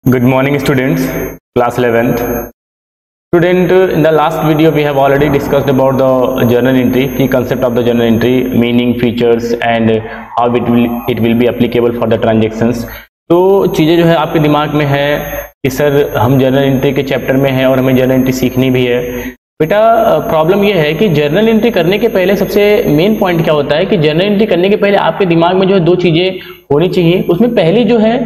Good morning students, class 11th. Student, in the last video we have already discussed about the journal entry, key concept of the journal entry, meaning, features and how it will be applicable for the transactions. तो चीज़ें जो है आपके दिमाग में है कि sir हम जर्नल एंट्री के चैप्टर में है और हमें जर्नल एंट्री सीखनी भी है। बेटा प्रॉब्लम ये है कि जर्नल एंट्री करने के पहले सबसे मेन पॉइंट क्या होता है कि जर्नल एंट्री करने के पहले आपके दिमाग में जो है दो चीज़ें होनी चाहिए। उसमें पहली जो है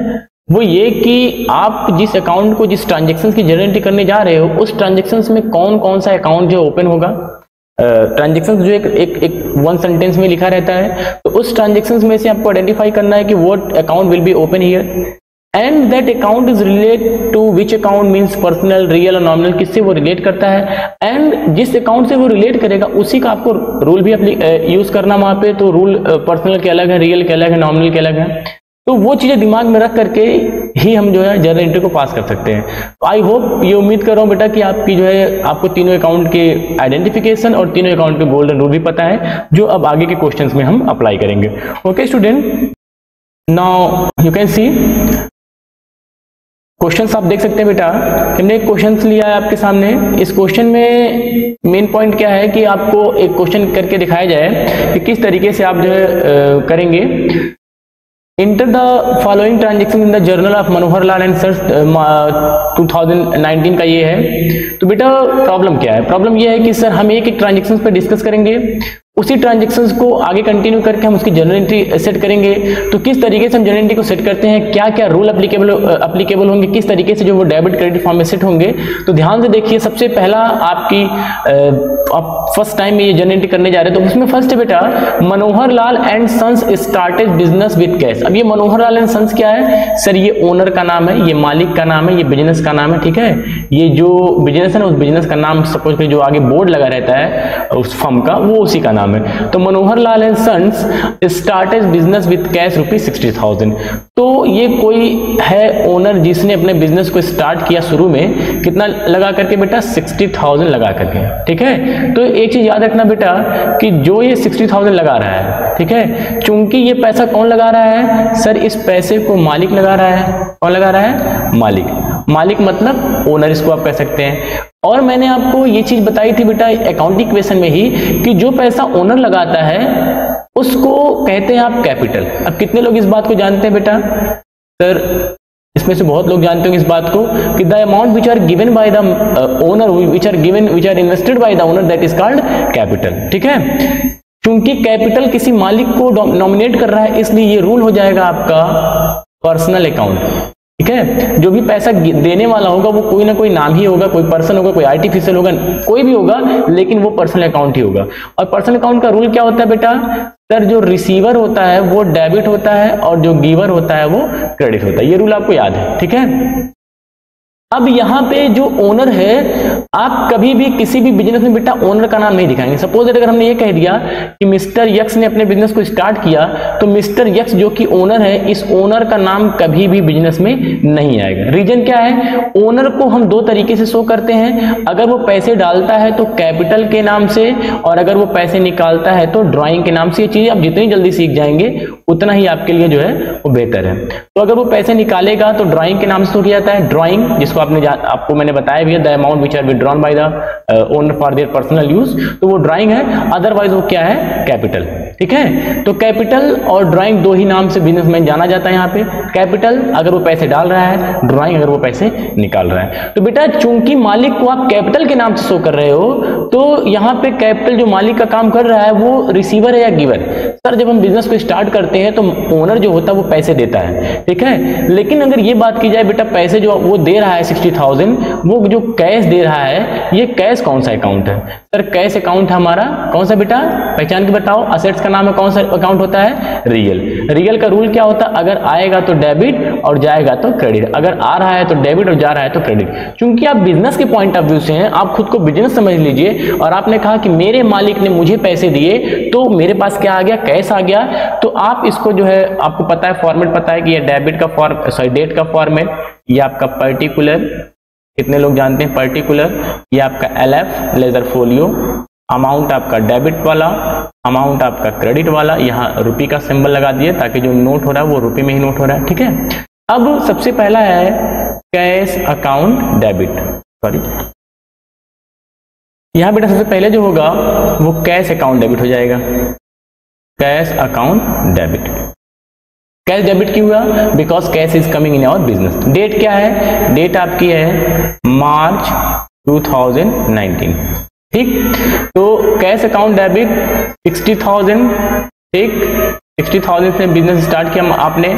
वो ये कि आप जिस अकाउंट को, जिस ट्रांजेक्शन की जर्नल एंट्री करने जा रहे हो, उस ट्रांजेक्शन में कौन कौन सा अकाउंट जो ओपन होगा। ट्रांजेक्शन जो एक वन सेंटेंस में लिखा रहता है, तो उस ट्रांजेक्शन में से आपको आइडेंटिफाई करना है कि what account will be open here and that account is relate to which account, means personal, real और नॉमिनल, किससे वो रिलेट करता है एंड जिस अकाउंट से वो रिलेट करेगा उसी का आपको रूल भी यूज करना वहां पे। तो रूल पर्सनल के अलग है, रियल के अलग है, नॉमिनल के अलग है। तो वो चीजें दिमाग में रख करके ही हम जो है जर्नल एंट्री को पास कर सकते हैं। तो आई होप, ये उम्मीद कर रहा हूँ बेटा कि आपकी जो है आपको तीनों अकाउंट के आइडेंटिफिकेशन और तीनों अकाउंट के गोल्डन रूल भी पता है, जो अब आगे के क्वेश्चंस में हम अप्लाई करेंगे। Okay student, now you can see questions आप देख सकते हैं बेटा। हमने एक क्वेश्चन लिया है आपके सामने। इस क्वेश्चन में मेन पॉइंट क्या है कि आपको एक क्वेश्चन करके दिखाया जाए कि किस तरीके से आप जो है करेंगे। Enter the following transaction in the journal of Manohar Lal and sir 2019 का ये है। तो बेटा प्रॉब्लम क्या है? प्रॉब्लम ये है कि सर हम एक ट्रांजेक्शन पे डिस्कस करेंगे, उसी ट्रांजेक्शंस को आगे कंटिन्यू करके हम उसकी जर्नल एंट्री सेट करेंगे। तो किस तरीके से हम जर्नल एंट्री को सेट करते हैं, क्या क्या रूल अप्लीकेबल होंगे, किस तरीके से जो वो डेबिट क्रेडिट फॉर्म में सेट होंगे। तो ध्यान से देखिए, सबसे पहला आपकी आप फर्स्ट टाइम ये जर्नल एंट्री करने जा रहे हैं, तो उसमें फर्स्ट है बेटा Manohar Lal and sons started business with cash. अब ये मनोहर लाल एंड सन्स क्या है सर? ये ओनर का नाम है, ये मालिक का नाम है, ये बिजनेस का नाम है, ठीक है। ये जो बिजनेस है ना, उस बिजनेस का नाम सपोज करिए, जो आगे बोर्ड लगा रहता है उस फर्म का, वो उसी का नाम है। तो Manohar Lal and sons started business with cash ₹60,000। तो ये कोई है ओनर जिसने अपने बिजनेस को स्टार्ट किया शुरू में कितना लगा करके बेटा? 60,000 लगा करके, ठीक है। तो एक चीज याद रखना बेटा कि जो ये 60,000 लगा रहा है, ठीक है, चूंकि ये पैसा कौन लगा रहा है सर? इस पैसे को मालिक लगा रहा है। कौन लगा रहा है? मालिक। मालिक मतलब ओनर, इसको आप कह सकते हैं। और मैंने आपको ये चीज बताई थी बेटा अकाउंटिंग इक्वेशन में ही कि जो पैसा ओनर लगाता है उसको कहते हैं आप कैपिटल। अब कितने लोग इस बात को जानते हैं बेटा? सर इसमें से बहुत लोग जानते होंगे इस बात को कि the amount which are given by the owner, which are invested by the owner, that is called capital, ठीक है। क्योंकि कैपिटल किसी मालिक को नॉमिनेट कर रहा है, इसलिए ये रूल हो जाएगा आपका पर्सनल अकाउंट, ठीक है। जो भी पैसा देने वाला होगा वो कोई ना कोई नाम ही होगा, कोई पर्सन होगा, कोई आर्टिफिशियल होगा, कोई भी होगा, लेकिन वो पर्सनल अकाउंट ही होगा। और पर्सनल अकाउंट का रूल क्या होता है बेटा? सर जो रिसीवर होता है वो डेबिट होता है और जो गिवर होता है वो क्रेडिट होता है। ये रूल आपको याद है, ठीक है। अब यहाँ पे जो ओनर है, आप कभी भी किसी भी बिजनेस में बेटा ओनर का नाम नहीं दिखाएंगे। सपोज अगर हमने ये कह दिया कि मिस्टर यक्स ने अपने बिजनेस को स्टार्ट किया, तो मिस्टर यक्स जो कि ओनर है, इस ओनर का नाम कभी भी बिजनेस में नहीं आएगा। रीजन क्या है? ओनर को हम दो तरीके से शो करते हैं। अगर वो पैसे डालता है तो कैपिटल के नाम से, और अगर वो पैसे निकालता है तो ड्राइंग के नाम से। ये चीज आप जितनी जल्दी सीख जाएंगे उतना ही आपके लिए जो है वो बेहतर है। तो अगर वो पैसे निकालेगा तो ड्राइंग के नाम से शो किया जाता है, ड्राइंग, जिसको आपको मैंने बताया भी है, the amount which are withdrawn by the owner for their personal use, तो वो ड्राइंग है। अदरवाइज वो क्या है? कैपिटल, ठीक है। तो कैपिटल और ड्राइंग दो ही नाम से बिजनेसमैन जाना जाता है यहाँ पे। कैपिटल अगर वो पैसे डाल रहा है, ड्राइंग अगर वो पैसे निकाल रहा है। तो बेटा चूंकि मालिक को आप कैपिटल के नाम से शो कर रहे हो, तो यहाँ पे कैपिटल जो मालिक का काम कर रहा है वो रिसीवर है या गिवर? सर जब हम बिजनेस को स्टार्ट करते हैं तो ओनर जो होता है वो पैसे देता है, ठीक है। लेकिन अगर ये बात की जाए बेटा, पैसे जो वो दे रहा है 60,000, वो जो कैश दे रहा है, ये कैश कौन सा अकाउंट है? सर कैश अकाउंट है हमारा कौन सा बेटा? पहचान के बताओ। असेट्स का नाम है कौन सा अकाउंट होता है? रियल। रियल का रूल क्या होता है? अगर आएगा तो डेबिट और जाएगा तो क्रेडिट। अगर आ रहा है तो डेबिट और जा रहा है तो क्रेडिट। क्योंकि आप बिजनेस के पॉइंट ऑफ व्यू से हैं, आप खुद को बिजनेस समझ लीजिए, और आपने कहा कि मेरे मालिक ने मुझे पैसे दिए तो मेरे पास क्या आ गया? कैश आ गया। तो आप इसको जो है, आपको पता है फॉर्मेट पता है कि ये डेबिट का फॉर्म, सॉरी डेट का फॉर्मेट, ये आपका पर्टिकुलर, कितने लोग जानते हैं पर्टिकुलर, ये आपका LF लेजर फोलियो, अमाउंट आपका डेबिट वाला, अमाउंट आपका क्रेडिट वाला, यहाँ रुपये का सिंबल लगा दिए ताकि जो नोट हो रहा है वो रुपये में ही नोट हो रहा है, ठीक है। अब सबसे पहला है कैश अकाउंट डेबिट, सॉरी यहां बेटा सबसे पहले जो होगा वो कैश अकाउंट डेबिट हो जाएगा, cash account debit. Cash debit क्यों हुआ? Because cash is coming in our business. Date क्या है? डेट आपकी है मार्च 2019, ठीक। तो कैश अकाउंट डेबिट 60,000, ठीक, 60,000 से बिजनेस स्टार्ट किया आपने,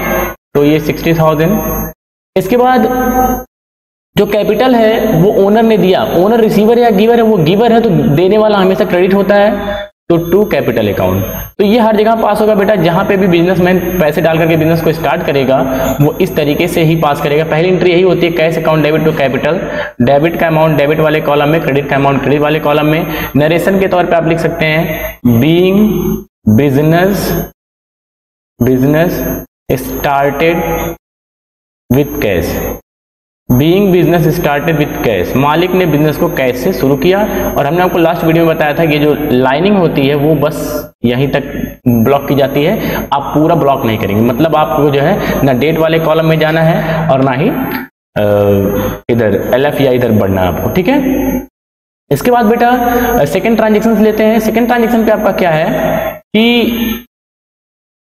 तो ये 60,000। इसके बाद जो कैपिटल है वो ओनर ने दिया, ओनर रिसीवर या गिवर है, वो गिवर है तो देने वाला हमेशा क्रेडिट होता है, तो टू कैपिटल अकाउंट। तो ये हर जगह पास होगा बेटा, जहां पे भी बिजनेसमैन पैसे डाल करके बिजनेस को स्टार्ट करेगा वो इस तरीके से ही पास करेगा। पहली एंट्री यही होती है, cash account debit to capital, debit का अमाउंट डेबिट वाले कॉलम में, क्रेडिट का अमाउंट क्रेडिट वाले कॉलम में। नरेशन के तौर पे आप लिख सकते हैं being business started with cash, being business started with cash, मालिक ने बिजनेस को कैश से शुरू किया। और हमने आपको लास्ट वीडियो में बताया था कि जो लाइनिंग होती है वो बस यहीं तक ब्लॉक की जाती है, आप पूरा ब्लॉक नहीं करेंगे। मतलब आपको जो है ना डेट वाले कॉलम में जाना है और ना ही इधर LF या इधर बढ़ना है आपको, ठीक है। इसके बाद बेटा सेकेंड ट्रांजेक्शन लेते हैं। सेकेंड ट्रांजेक्शन पे आपका क्या है कि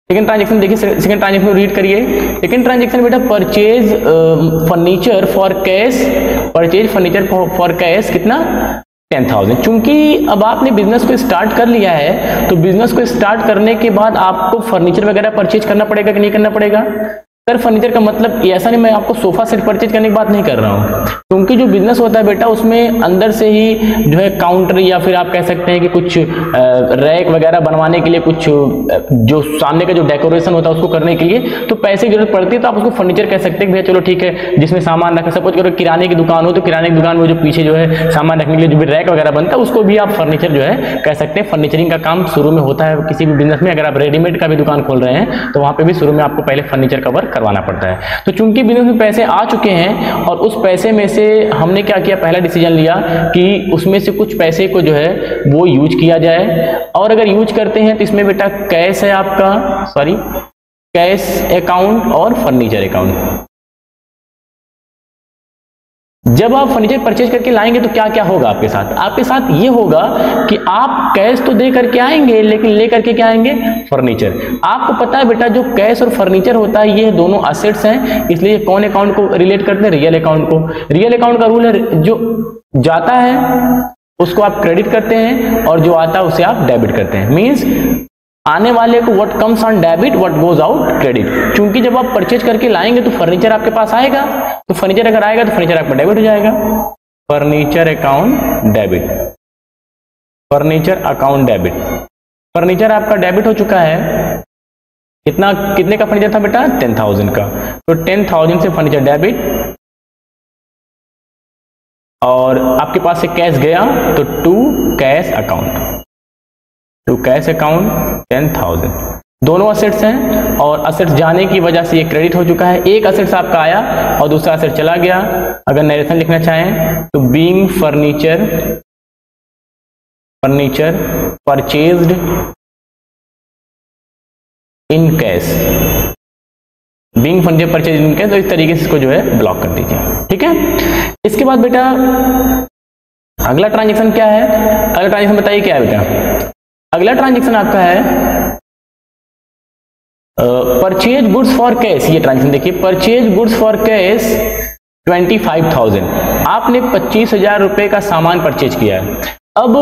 सेकेंड ट्रांजेक्शन देखिए, सेकेंड ट्रांजेक्शन रीड करिए। सेकेंड ट्रांजेक्शन बेटा purchase furniture for cash, purchase furniture for cash कितना? 10,000। चूंकि अब आपने बिजनेस को स्टार्ट कर लिया है तो बिजनेस को स्टार्ट करने के बाद आपको फर्नीचर वगैरह परचेज करना पड़ेगा कि नहीं करना पड़ेगा? सर फर्नीचर का मतलब ऐसा नहीं, मैं आपको सोफा सेट परचेज करने की बात नहीं कर रहा हूँ, क्योंकि जो बिजनेस होता है बेटा उसमें अंदर से ही जो है काउंटर या फिर आप कह सकते हैं कि कुछ रैक वगैरह बनवाने के लिए, कुछ जो सामने का जो डेकोरेशन होता है उसको करने के लिए तो पैसे की जरूरत पड़ती है, तो आप उसको फर्नीचर कह सकते हैं। भैया चलो ठीक है, जिसमें सामान रखा, सपोज करो किराने की दुकान हो तो किराने की दुकान में जो पीछे जो है सामान रखने के लिए जो भी रैक वगैरह बनता है उसको भी आप फर्नीचर जो है कह सकते हैं। फर्नीचरिंग का काम शुरू में होता है किसी भी बिजनेस में। अगर आप रेडीमेड का भी दुकान खोल रहे हैं तो वहां पर भी शुरू में आपको पहले फर्नीचर कवर करवाना पड़ता है। तो चूंकि बिजनेस में पैसे आ चुके हैं और उस पैसे में से हमने क्या किया, पहला डिसीजन लिया कि उसमें से कुछ पैसे को जो है वो यूज किया जाए। और अगर यूज करते हैं तो इसमें बेटा कैश है आपका, सॉरी कैश अकाउंट और फर्नीचर अकाउंट। जब आप फर्नीचर परचेज करके लाएंगे तो क्या क्या होगा आपके साथ? आपके साथ ये होगा कि आप कैश तो दे करके आएंगे लेकिन ले करके क्या आएंगे? फर्नीचर। आपको पता है बेटा जो कैश और फर्नीचर होता है ये दोनों असेट्स हैं, इसलिए कौन अकाउंट को रिलेट करते हैं? रियल अकाउंट को। रियल अकाउंट का रूल है जो जाता है उसको आप क्रेडिट करते हैं और जो आता है उसे आप डेबिट करते हैं। मीन्स आने वाले को what comes on debit what goes out credit. क्योंकि जब आप परचेज करके लाएंगे तो फर्नीचर आपके पास आएगा, तो फर्नीचर अगर आएगा तो फर्नीचर आपका डेबिट हो जाएगा। Furniture account debit, furniture account debit. Furniture आपका डेबिट हो चुका है। कितने का फर्नीचर था बेटा? 10,000 का। तो 10,000 से फर्नीचर डेबिट और आपके पास से कैश गया तो to cash account, to cash account 10,000। दोनों असेट्स हैं और असेट्स जाने की वजह से ये क्रेडिट हो चुका है। एक असेट्स आपका आया और दूसरा असेट चला गया। अगर नरेशन लिखना चाहें तो being furniture purchased in cash, being furniture purchased in cash. तो इस तरीके से इसको जो है ब्लॉक कर दीजिए, ठीक है। इसके बाद बेटा अगला ट्रांजेक्शन क्या है? अगला ट्रांजेक्शन बताइए क्या है बेटा? अगला ट्रांजेक्शन आपका है परचेज गुड्स फॉर कैश। ये ट्रांजेक्शन देखिए, परचेज गुड्स फॉर कैश 25,000। आपने 25,000 रुपए का सामान परचेज किया है। अब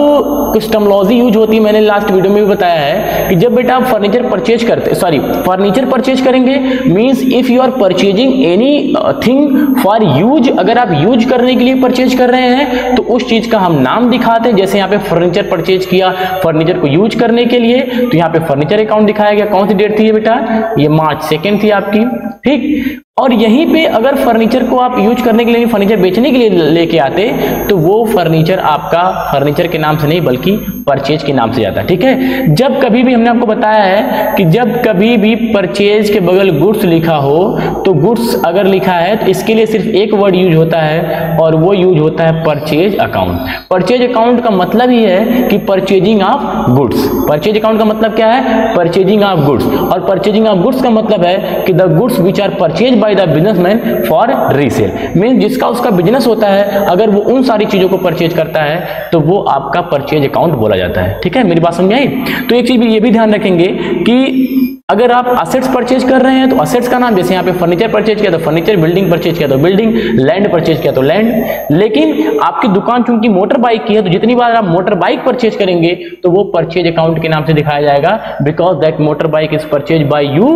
कुछ टर्मिनोलॉजी यूज होती है, मैंने लास्ट वीडियो में भी बताया है कि जब बेटा आप फर्नीचर परचेज करते, सॉरी फर्नीचर परचेज करेंगे means if you are purchasing any thing for use, अगर आप यूज करने के लिए परचेज कर रहे हैं तो उस चीज का हम नाम दिखाते हैं। जैसे यहाँ पे फर्नीचर परचेज किया फर्नीचर को यूज करने के लिए, तो यहाँ पे फर्नीचर अकाउंट दिखाया गया। कौन सी डेट थी ये बेटा? ये मार्च 2 थी आपकी, ठीक। और यहीं पे अगर फर्नीचर को आप यूज करने के लिए, फर्नीचर बेचने के लिए लेके आते तो वो फर्नीचर आपका फर्नीचर के नाम से नहीं बल्कि परचेज के नाम से जाता है, ठीक है। जब कभी भी हमने आपको बताया है कि जब कभी भी परचेज के बगल गुड्स लिखा हो तो गुड्स अगर लिखा है तो इसके लिए सिर्फ एक वर्ड यूज होता है और वो यूज होता है परचेज अकाउंट। परचेज अकाउंट का मतलब ही है कि purchasing of goods. Purchase account का मतलब क्या है? Purchasing of goods. और परचेजिंग ऑफ गुड्स का मतलब है कि the goods which are purchase by the businessman for resale. Mean जिसका उसका बिजनेस होता है, अगर वो उन सारी चीजों को परचेज करता है तो वो आपका परचेज अकाउंट बोला जाता है। ठीक है, मेरी बात समझ आई? तो एक चीज भी ये भी ध्यान रखेंगे कि अगर आप असेट्स परचेज कर रहे हैं तो असेट्स का नाम, जैसे यहाँ पे फर्नीचर परचेज किया तो फर्नीचर, बिल्डिंग परचेज किया तो बिल्डिंग, लैंड परचेज किया तो लैंड। लेकिन आपकी दुकान चूंकि मोटर बाइक की है तो जितनी बार आप मोटर बाइक परचेज करेंगे तो वो परचेज अकाउंट के नाम से दिखाया जाएगा, because that motor bike is purchase by you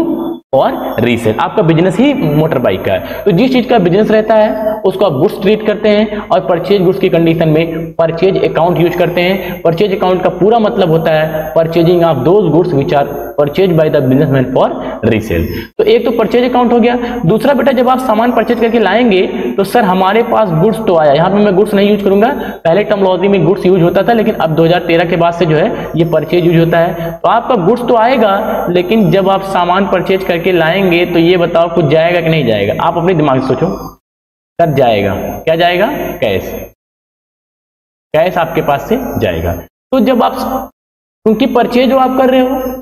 और रीसेल। आपका बिजनेस ही मोटर बाइक का है, तो जिस चीज का बिजनेस रहता है उसको आप गुड्स ट्रीट करते हैं और परचेज गुड्स की कंडीशन में परचेज अकाउंट यूज करते हैं। परचेज अकाउंट का पूरा मतलब होता है purchasing of those goods which are purchase by the businessman for resale. तो एक तो परचेज अकाउंट हो गया। दूसरा बेटा, जब आप सामान परचेज करके लाएंगे तो सर हमारे पास गुड्स तो आया, यहाँ पे मैं गुड्स नहीं यूज करूंगा, पहले टर्मोलॉजी में गुड्स यूज होता था, लेकिन अब 2013 के बाद से जो है ये परचेज यूज होता है। तो आपका गुड्स तो आएगा, लेकिन जब आप सामान परचेज करके लाएंगे तो ये बताओ कुछ जाएगा कि नहीं जाएगा? आप अपने दिमाग से सोचो। सर जाएगा, क्या जाएगा? कैश। कैश आपके पास से जाएगा। तो जब आप, क्योंकि परचेज जो आप कर रहे हो,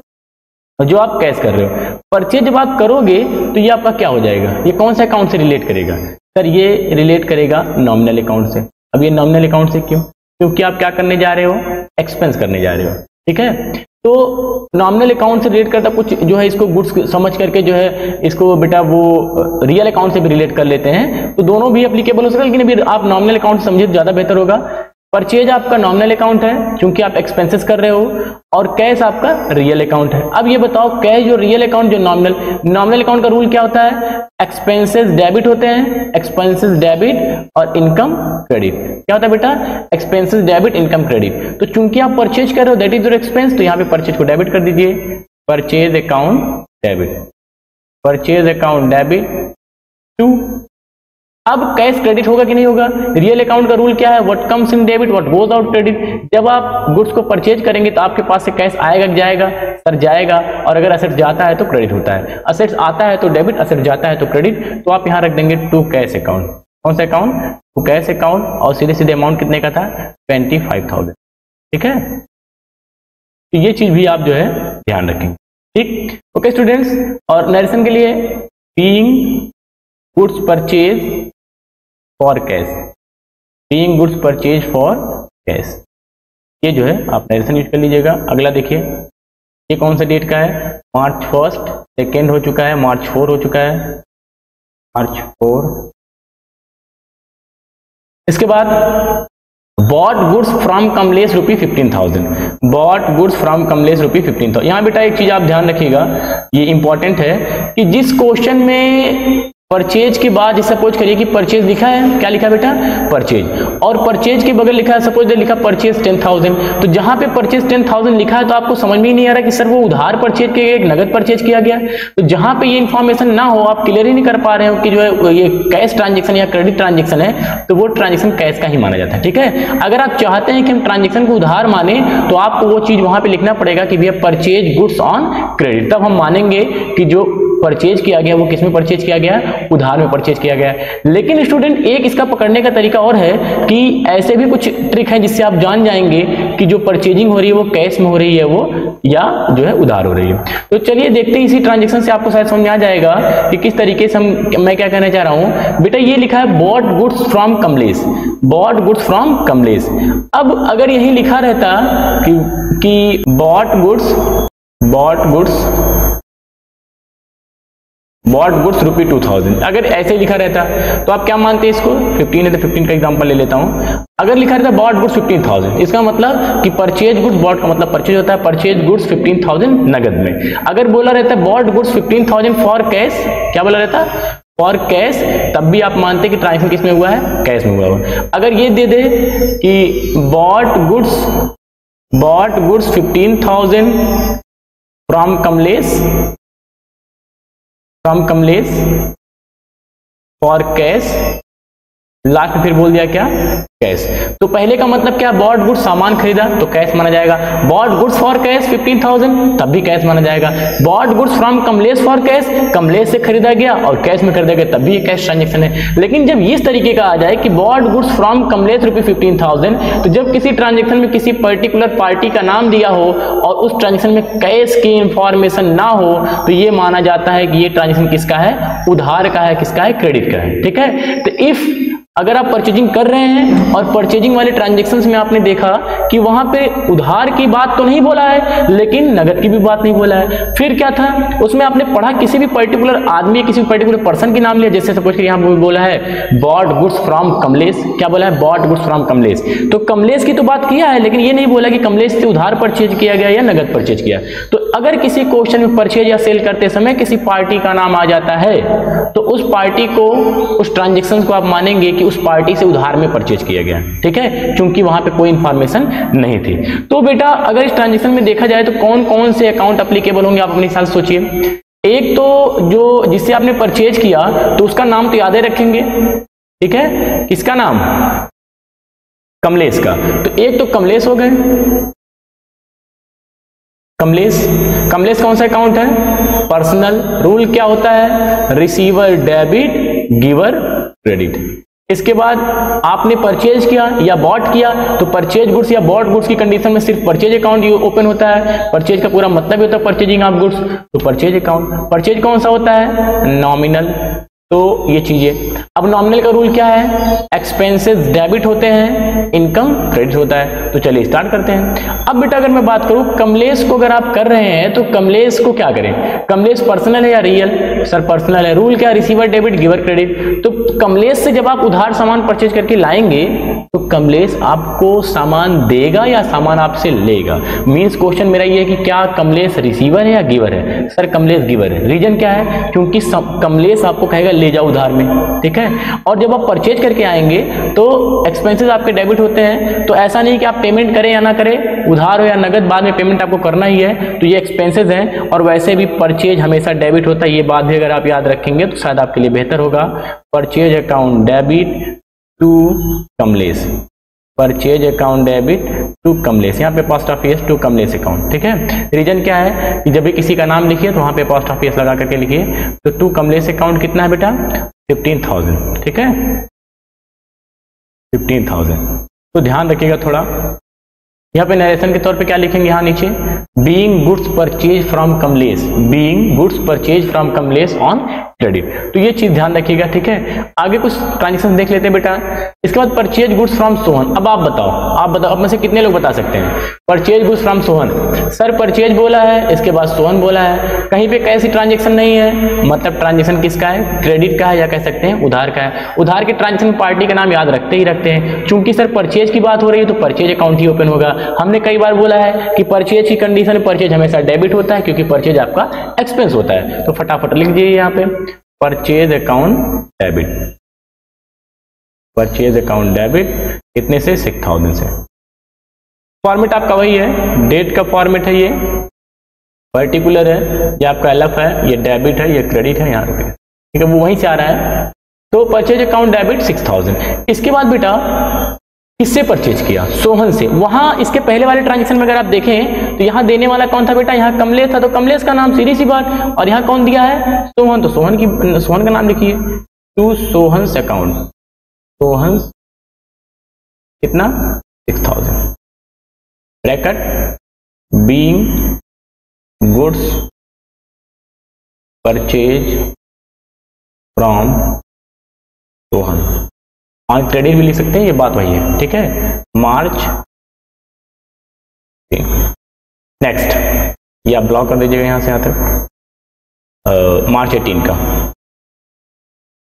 जो आप कैश कर रहे हो, परचेज जब आप करोगे तो ये आपका क्या हो जाएगा? ये कौन सा अकाउंट से रिलेट करेगा? सर ये रिलेट करेगा नॉमिनल अकाउंट से। अब ये नॉमिनल अकाउंट से क्यों? क्योंकि आप क्या करने जा रहे हो? एक्सपेंस करने जा रहे हो। ठीक है, तो नॉमिनल अकाउंट से रिलेट करता कुछ जो है, इसको गुड्स समझ करके जो है इसको बेटा वो रियल अकाउंट से भी रिलेट कर लेते हैं, तो दोनों भी एप्लीकेबल हो सकता है, लेकिन अभी आप नॉमिनल अकाउंट समझे तो ज्यादा बेहतर होगा। परचेज आपका नॉमिनल अकाउंट है क्योंकि आप एक्सपेंसेस कर रहे हो, और कैश आपका रियल अकाउंट है। अब ये बताओ, कैश जो रियल अकाउंट, जो नॉमिनल अकाउंट का रूल क्या होता है? एक्सपेंसेस डेबिट होते हैं, एक्सपेंसेस डेबिट और इनकम क्रेडिट। क्या होता है बेटा? Expenses debit, income credit. तो चूंकि आप परचेज कर रहे हो, दैट इज योर एक्सपेंस, तो यहाँ पे परचेज को डेबिट कर दीजिए, purchase account debit, purchase account debit to. अब कैश क्रेडिट होगा कि नहीं होगा? रियल अकाउंट का रूल क्या है? What comes in debit, what goes out credit. जब आप गुड्स को परचेज करेंगे तो आपके पास से कैश आएगा कि जाएगा? सर जाएगा। और अगर असेट्स जाता है तो क्रेडिट होता है, असेट्स आता है तो डेबिट, असेट जाता है तो क्रेडिट। तो आप यहां रख देंगे टू कैश अकाउंट। कौन सा अकाउंट? To cash account. और सीधे सीधे अमाउंट कितने का था? 25,000। ठीक है, तो ये चीज भी आप जो है ध्यान रखेंगे। ठीक, ओके स्टूडेंट्स। और नरेशन के लिए being goods purchase for cash, being goods purchase for cash, ये जो है आप नरेशन यूज कर लीजिएगा। अगला देखिए, ये कौन सा डेट का है? मार्च 1, 2 हो चुका है, मार्च 4 हो चुका है, मार्च 4। इसके बाद bought goods from Kamlesh ₹15,000, bought goods from Kamlesh ₹15,000। यहां बेटा एक चीज आप ध्यान रखिएगा, ये इंपॉर्टेंट है कि जिस क्वेश्चन में परचेज के बाद सपोज करिए कि परचेज लिखा है, क्या लिखा है बेटा? परचेज, और परचेज के बगल लिखा है, सपोज लिखा परचेज 10,000, तो जहां पे परचेज 10,000 लिखा है तो आपको समझ में ही नहीं आ रहा कि सर वो उधार परचेज किया गया, नगद परचेज किया गया। तो जहां पे ये इन्फॉर्मेशन ना हो, आप क्लियर ही नहीं कर पा रहे हो कि जो है ये कैश ट्रांजेक्शन या क्रेडिट ट्रांजेक्शन है, तो वो ट्रांजेक्शन कैश का ही माना जाता है। ठीक है, अगर आप चाहते हैं कि हम ट्रांजेक्शन को उधार माने तो आपको वो चीज वहां पे लिखना पड़ेगा कि भैया परचेज गुड्स ऑन क्रेडिट, तब हम मानेंगे कि जो परचेज किया गया वो किस में परचेज किया गया? उधार में परचेज किया गया। लेकिन स्टूडेंट एक इसका पकड़ने का तरीका और है कि ऐसे भी कुछ ट्रिक है जिससे आप जान जाएंगे कि जो परचेजिंग हो रही है वो कैश में हो रही है वो या जो है उधार हो रही है। तो चलिए देखते हैं, इसी ट्रांजेक्शन से आपको शायद समझ में आ जाएगा कि किस तरीके से मैं क्या कहना चाह रहा हूं। बेटा ये लिखा है bought goods from Kamlesh, bought goods from Kamlesh. अब अगर यही लिखा रहता कि बॉट गुड्स ₹2,000, अगर ऐसे लिखा रहता तो आप क्या मानते हैं इसको? 15 है तो 15 का एग्जांपल ले लेता हूं। अगर लिखा रहता बॉट गुड्स 15,000, इसका मतलब कि परचेज गुड्स, बॉट का मतलब परचेज होता है, परचेज गुड्स 15,000 नगद में। अगर बोला रहता बॉट गुड्स 15,000 फॉर कैश, क्या बोला रहता? फॉर कैश, तब भी आप मानते कि ट्रांजेक्शन किस में हुआ है? कैश में हुआ है। अगर ये दे दे कि bought goods 15,000 from Kamlesh for cash, last में फिर बोल दिया क्या, कैश। तो पहले का मतलब क्या, बॉट गुड्स सामान खरीदा तो कैश माना जाएगा, बॉट गुड्स फॉर कैश 15,000 तब भी कैश माना जाएगा, bought goods from Kamlesh for cash, Kamlesh से खरीदा गया और कैश में खरीदा गया तब भी ये कैश ट्रांजेक्शन है। लेकिन जब इस तरीके का आ जाए कि बॉट गुड्स फ्रॉम कमलेश ₹15,000, तो जब किसी ट्रांजेक्शन में किसी पर्टिकुलर पार्टी का नाम दिया हो और उस ट्रांजेक्शन में कैश की इंफॉर्मेशन ना हो, तो ये माना जाता है कि ये ट्रांजेक्शन किसका है, उधार का है, किसका है, क्रेडिट का है। ठीक है, तो इफ अगर आप परचेजिंग कर रहे हैं और परचेजिंग वाले ट्रांजैक्शंस में आपने देखा कि वहां पे उधार की बात तो नहीं बोला है लेकिन नगद की भी बात नहीं बोला है, फिर क्या था उसमें आपने पढ़ा किसी भी पर्टिकुलर आदमी, किसी पर्टिकुलर पर्सन के नाम लिया, जैसे सपोज कि यहां बोला है बॉट गुड्स फ्रॉम कमलेश, क्या बोला है, बॉट गुड्स फ्रॉम कमलेश। तो कमलेश की तो बात किया है लेकिन ये नहीं बोला कि कमलेश से उधार परचेज किया गया या नगद परचेज किया। तो अगर किसी क्वेश्चन में परचेज या सेल करते समय किसी पार्टी का नाम आ जाता है तो उस पार्टी को, उस ट्रांजेक्शन को आप मानेंगे कि उस पार्टी से उधार में परचेज किया गया। ठीक है, क्योंकि वहां पे कोई इंफॉर्मेशन नहीं थी। तो बेटा अगर इस ट्रांजेक्शन में देखा जाए तो कौन कौन से अकाउंट एप्लीकेबल होंगे, आप अपने साथ सोचिए। एक तो जो जिससे आपने परचेज किया तो उसका नाम तो याद ही रखेंगे, ठीक है, किसका नाम, कमलेश का। तो एक तो कमलेश हो गए, कमलेश। कमलेश कौन सा अकाउंट है, पर्सनल। रूल क्या होता है, रिसीवर डेबिट, गिवर क्रेडिट। इसके बाद आपने परचेज किया या बॉट किया तो परचेज गुड्स या बॉट गुड्स की कंडीशन में सिर्फ परचेज अकाउंट ओपन होता है। परचेज का पूरा मतलब होता है परचेजिंग ऑफ गुड्स, तो परचेज अकाउंट। परचेज कौन सा होता है, नॉमिनल। तो ये चीजें, अब नॉमिनल का रूल क्या है, एक्सपेंसेस डेबिट होते हैं, इनकम क्रेडिट होता है। तो चलिए स्टार्ट करते हैं। अब बेटा अगर मैं बात करूं कमलेश को, अगर आप कर रहे हैं तो कमलेश को क्या करें, कमलेश पर्सनल है या रियल, सर पर्सनल है। रूल क्या, रिसीवर डेबिट, गिवर क्रेडिट। तो कमलेश से जब आप उधार सामान परचेज करके लाएंगे तो कमलेश आपको सामान देगा या सामान आपसे लेगा। मींस क्वेश्चन मेरा ये है कि क्या कमलेश रिसीवर है या गिवर है, सर कमलेश गिवर है। रीजन क्या है, क्योंकि कमलेश आपको कहेगा ले जाओ उधार में। ठीक है, और जब आप परचेज करके आएंगे तो एक्सपेंसेस आपके डेबिट होते हैं, तो ऐसा नहीं कि आप पेमेंट करें या ना करें, उधार हो या नगद, बाद में पेमेंट आपको करना ही है। तो ये एक्सपेंसेस हैं और वैसे भी परचेज हमेशा डेबिट होता है, ये बात भी अगर आप याद रखेंगे तो शायद आपके लिए बेहतर होगा। Purchase account debit to Kamlesh, purchase account debit to Kamlesh, यहाँ पे post office to Kamlesh account. ठीक है, रीजन क्या है कि जब भी किसी का नाम लिखिए तो वहां पे पोस्ट ऑफिस लगा करके लिखिए। तो टू कमलेश अकाउंट कितना है बेटा, 15,000। ठीक है, 15,000। तो ध्यान रखिएगा थोड़ा, यहाँ पे नरेशन के तौर पे क्या लिखेंगे, यहाँ नीचे being goods purchase from Kamlesh, being goods purchase from Kamlesh on credit. तो ये चीज ध्यान रखिएगा। ठीक है, आगे कुछ ट्रांजेक्शन देख लेते हैं बेटा। इसके बाद परचेज गुड्स फ्रॉम सोहन। अब आप बताओ, आप में से कितने लोग बता सकते हैं purchase goods from Sohan. Sir purchase बोला है, इसके बाद सोहन बोला है, कहीं पे कैसी ट्रांजेक्शन नहीं है, मतलब ट्रांजेक्शन किसका है, क्रेडिट का है या कह सकते हैं उधार का है। उधार के ट्रांजेक्शन पार्टी का नाम याद रखते ही रखते हैं, क्योंकि सर परचेज की बात हो रही है तो परचेज अकाउंट ही ओपन होगा। हमने कई बार बोला है कि परचेज की कंडीशन में परचेज हमेशा डेबिट होता है क्योंकि परचेज आपका एक्सपेंस होता है। तो फटाफट लिख दीजिए यहाँ पे purchase account debit, purchase account debit कितने से, 6,000 से। फॉर्मेट आपका वही है, डेट का फॉर्मेट है, ये पर्टिकुलर है, ये आपका एलएफ है, ये डेबिट है, ये क्रेडिट है यहाँ पे। ठीक है, वो वहीं से आ रहा है। तो परचेज अकाउंट डेबिट 6,000। इसके बाद बेटा किससे परचेज किया, सोहन से। वहां इसके पहले वाले ट्रांजेक्शन में अगर आप देखें तो यहाँ देने वाला कौन था बेटा, यहाँ कमलेश था, तो कमलेश का नाम सीधी सी बात, और यहाँ कौन दिया है, सोहन, तो सोहन का नाम लिखिए टू सोहन अकाउंट, सोहन कितना, 6,000 bracket being goods purchase from Sohan. On credit भी लिख सकते हैं, ये बात वही है। ठीक है, मार्च। नेक्स्ट ये आप ब्लॉक कर दीजिएगा यहाँ से यहाँ तक। मार्च 18 का,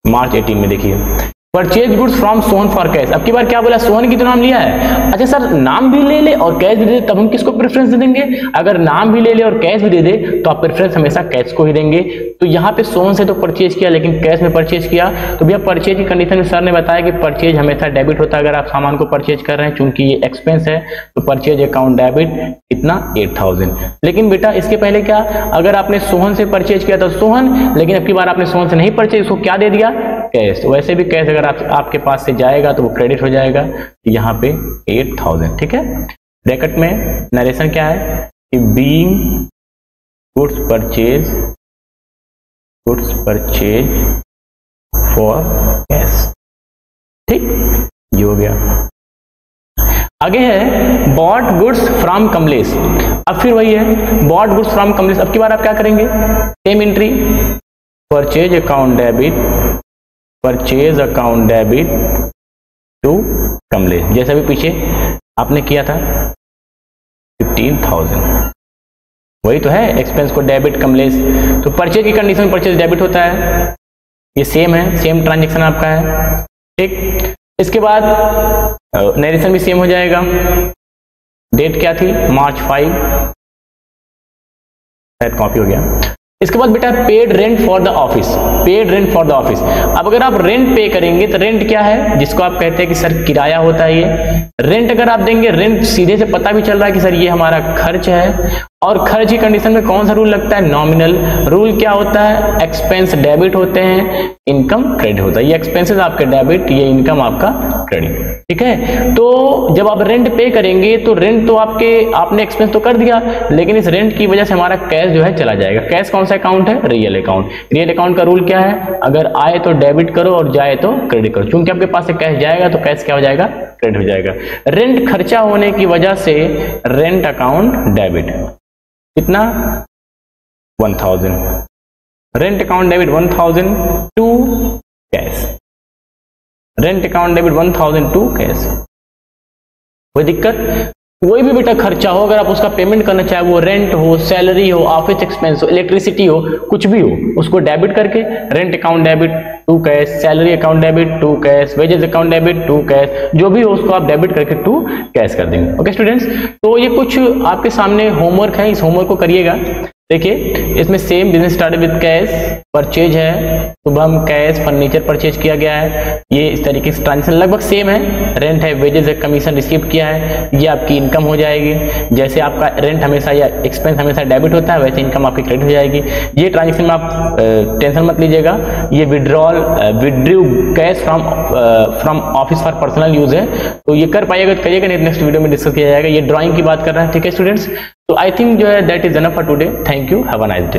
मार्च 18 में देखिए purchase goods from Sohan for cash. अब की बार क्या बोला, सोहन की तो नाम लिया है। अच्छा सर नाम भी ले ले और कैश भी दे दे तब हम किसको प्रेफरेंस दे देंगे, अगर नाम भी ले ले और कैश भी दे दे तो आप प्रेफरेंस हमेशा कैश को ही देंगे। तो यहाँ पे सोहन से तो परचेज किया लेकिन कैश में परचेज किया, तो भैया परचेज की कंडीशन में सर ने बताया कि परचेज हमेशा डेबिट होता है अगर आप सामान को परचेज कर रहे हैं, चूंकि ये एक्सपेंस है। तो परचेज अकाउंट डेबिट कितना, 8,000। लेकिन बेटा इसके पहले क्या, अगर आपने सोहन से परचेज किया तो सोहन, लेकिन अब की बार आपने सोहन से नहीं परचेज, उसको क्या दे दिया, कैश। वैसे भी कैश अगर अगर आपके पास से जाएगा तो वो क्रेडिट हो जाएगा यहाँ पे 8000, ठीक है। ब्रैकेट में नरेशन क्या है कि being goods purchase for cash, ठीक, ये हो गया। आगे है बॉट गुड्स फ्रॉम कमलेश। अब फिर वही है बॉट गुड्स फ्रॉम कमलेश। अब की बार आप क्या करेंगे, same entry, purchase account debit to Kamlesh, जैसा भी पीछे आपने किया था 15,000, वही तो है। एक्सपेंस को डेबिट कमलेश, तो परचेज की कंडीशन में परचेज डेबिट होता है, ये सेम है, सेम ट्रांजेक्शन आपका है, ठीक। इसके बाद नरेशन भी सेम हो जाएगा। डेट क्या थी, March 5, शायद कॉपी हो गया। इसके बाद बेटा paid rent for the office, paid rent for the office. अब अगर आप रेंट पे करेंगे तो रेंट क्या है, जिसको आप कहते हैं कि सर किराया होता है, ये रेंट अगर आप देंगे, रेंट सीधे से पता भी चल रहा है कि सर ये हमारा खर्च है, और खर्च की कंडीशन में कौन सा रूल लगता है, नॉमिनल रूल। क्या होता है, एक्सपेंस डेबिट होते हैं, इनकम क्रेडिट होता है। ये एक्सपेंसेस आपके डेबिट, ये इनकम आपका क्रेडिट, ठीक है। तो जब आप रेंट पे करेंगे तो रेंट तो आपने एक्सपेंस तो कर दिया, लेकिन इस रेंट की वजह से हमारा कैश जो है चला जाएगा। कैश कौन सा अकाउंट है, रियल अकाउंट। रियल अकाउंट का रूल क्या है, अगर आए तो डेबिट करो और जाए तो क्रेडिट करो। चूंकि आपके पास से कैश जाएगा तो कैश क्या हो जाएगा, क्रेडिट हो जाएगा। रेंट खर्चा होने की वजह से रेंट अकाउंट डेबिट, कितना 1000, rent account debit 1000 to cash, rent account debit 1000 to cash. कोई दिक्कत, कोई भी बेटा खर्चा हो, अगर आप उसका पेमेंट करना चाहे, वो रेंट हो, सैलरी हो, ऑफिस एक्सपेंस हो, इलेक्ट्रिसिटी हो, कुछ भी हो, उसको डेबिट करके rent account debit to cash, salary account debit to cash, wages account debit to cash, जो भी हो उसको आप डेबिट करके टू कैश कर देंगे। ओके स्टूडेंट्स, तो ये कुछ आपके सामने होमवर्क है, इस होमवर्क को करिएगा। देखिए इसमें same business started with cash, purchase है, शुभम कैश फर्नीचर परचेज किया गया है, ये इस तरीके से ट्रांजेक्शन लगभग सेम है। रेंट है, वेजेस है, कमीशन रिसीव किया है, ये आपकी इनकम हो जाएगी। जैसे आपका रेंट हमेशा या एक्सपेंस हमेशा डेबिट होता है, वैसे इनकम आपकी क्रेडिट हो जाएगी। ये ट्रांजेक्शन में आप टेंशन मत लीजिएगा, ये withdrew cash from office for personal use है, तो ये कर पाइएगा तो करिएगा, नहीं नेक्स्ट वीडियो में डिस्कस किया जाएगा। ये ड्राइंग की बात कर रहा है, ठीक है स्टूडेंट्स। तो आई थिंक जो है that is enough for today. Thank you, have a nice day.